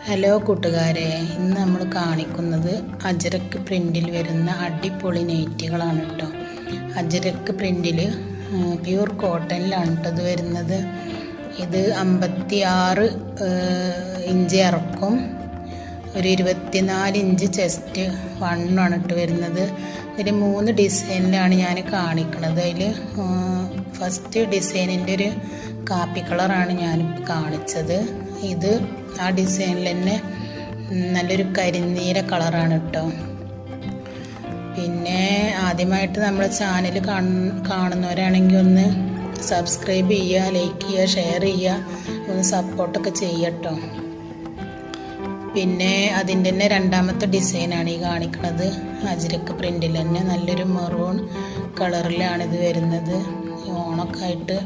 Hello കൂട്ടുകാരെ, ഇന്ന് നമ്മൾ കാണിക്കുന്നത് അജ്രക്ക് പ്രിൻറ്റിൽ വരുന്ന അടിപൊളി നൈറ്റികളാണ് കേട്ടോ. അജ്രക്ക് പ്രിൻറ്റിൽ പ്യൂർ കോട്ടണിലാണ് കേട്ടോ ഇത് വരുന്നത്. ഇത് 56 ഇഞ്ച് ഇറക്കും, ഒരു 24 ഇഞ്ച് ചെസ്റ്റ് വണ്ണാണ് ഇട്ട് വരുന്നത്. ഇതിൽ 3 ഡിസൈനിലാണ് ഞാൻ കാണിക്കുന്നത്. അതിൽ ഫസ്റ്റ് ഡിസൈനിൻ്റെ ഒരു കാപ്പി കളറാണ് ഞാൻ കാണിച്ചത്. ഇത് ആ ഡിസൈനിൽ തന്നെ നല്ലൊരു കരിനീല കളറാണ് കേട്ടോ. പിന്നെ ആദ്യമായിട്ട് നമ്മുടെ ചാനൽ കാണുന്നവരാണെങ്കിൽ ഒന്ന് സബ്സ്ക്രൈബ് ചെയ്യുക, ലൈക്ക് ചെയ്യുക, ഷെയർ ചെയ്യുക, ഒന്ന് സപ്പോർട്ടൊക്കെ ചെയ്യട്ടോ. പിന്നെ അതിൻ്റെ തന്നെ രണ്ടാമത്തെ ഡിസൈനാണ് ഈ കാണിക്കുന്നത്. അജ്രക്ക് പ്രിൻറ്റിൽ തന്നെ നല്ലൊരു മെറൂൺ കളറിലാണിത് വരുന്നത്. ഓണൊക്കെ ആയിട്ട്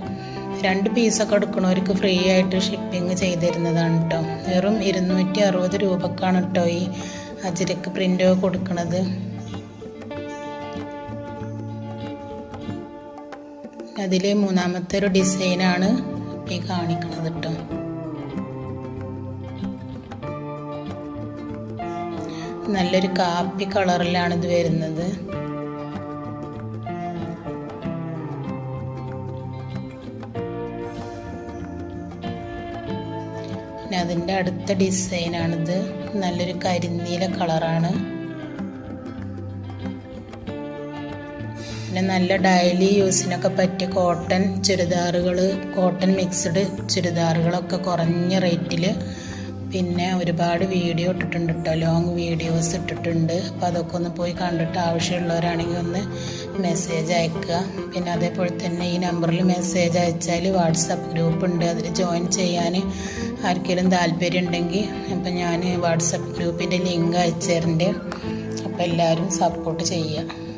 2 പീസൊക്കെ എടുക്കണവർക്ക് ഫ്രീ ആയിട്ട് ഷിപ്പിംഗ് ചെയ്ത് തരുന്നതാണ് കേട്ടോ. വെറും 260 രൂപക്കാണ് കേട്ടോ ഈ അജ്രക്ക് പ്രിൻ്റ് കൊടുക്കുന്നത്. അതിൽ മൂന്നാമത്തെ ഒരു ഡിസൈനാണ് ഈ കാണിക്കുന്നത് കേട്ടോ. നല്ലൊരു കാപ്പി കളറിലാണ് ഇത് വരുന്നത്. അതിൻ്റെ അടുത്ത ഡിസൈനാണിത്. നല്ലൊരു കരിനീല കളറാണ്. പിന്നെ നല്ല ഡെയിലി യൂസിനൊക്കെ പറ്റിയ കോട്ടൺ ചുരിദാറുകൾ, കോട്ടൺ മിക്സ്ഡ് ചുരിദാറുകളൊക്കെ കുറഞ്ഞ റേറ്റിൽ പിന്നെ ഒരുപാട് വീഡിയോ ഇട്ടിട്ടുണ്ട് കേട്ടോ. ലോങ് വീഡിയോസ് ഇട്ടിട്ടുണ്ട്. അപ്പോൾ അതൊക്കെ ഒന്ന് പോയി കണ്ടിട്ട് ആവശ്യമുള്ളവരാണെങ്കിൽ ഒന്ന് മെസ്സേജ് അയക്കുക. പിന്നെ അതേപോലെ തന്നെ ഈ നമ്പറിൽ മെസ്സേജ് അയച്ചാൽ വാട്സപ്പ് ഗ്രൂപ്പ് ഉണ്ട്, അതിൽ ജോയിൻ ചെയ്യാൻ ആർക്കെങ്കിലും താല്പര്യം ഉണ്ടെങ്കിൽ അപ്പം ഞാൻ വാട്സപ്പ് ഗ്രൂപ്പിൻ്റെ ലിങ്ക് അയച്ചു തരുന്നുണ്ട്. അപ്പോൾ എല്ലാവരും സപ്പോർട്ട് ചെയ്യുക.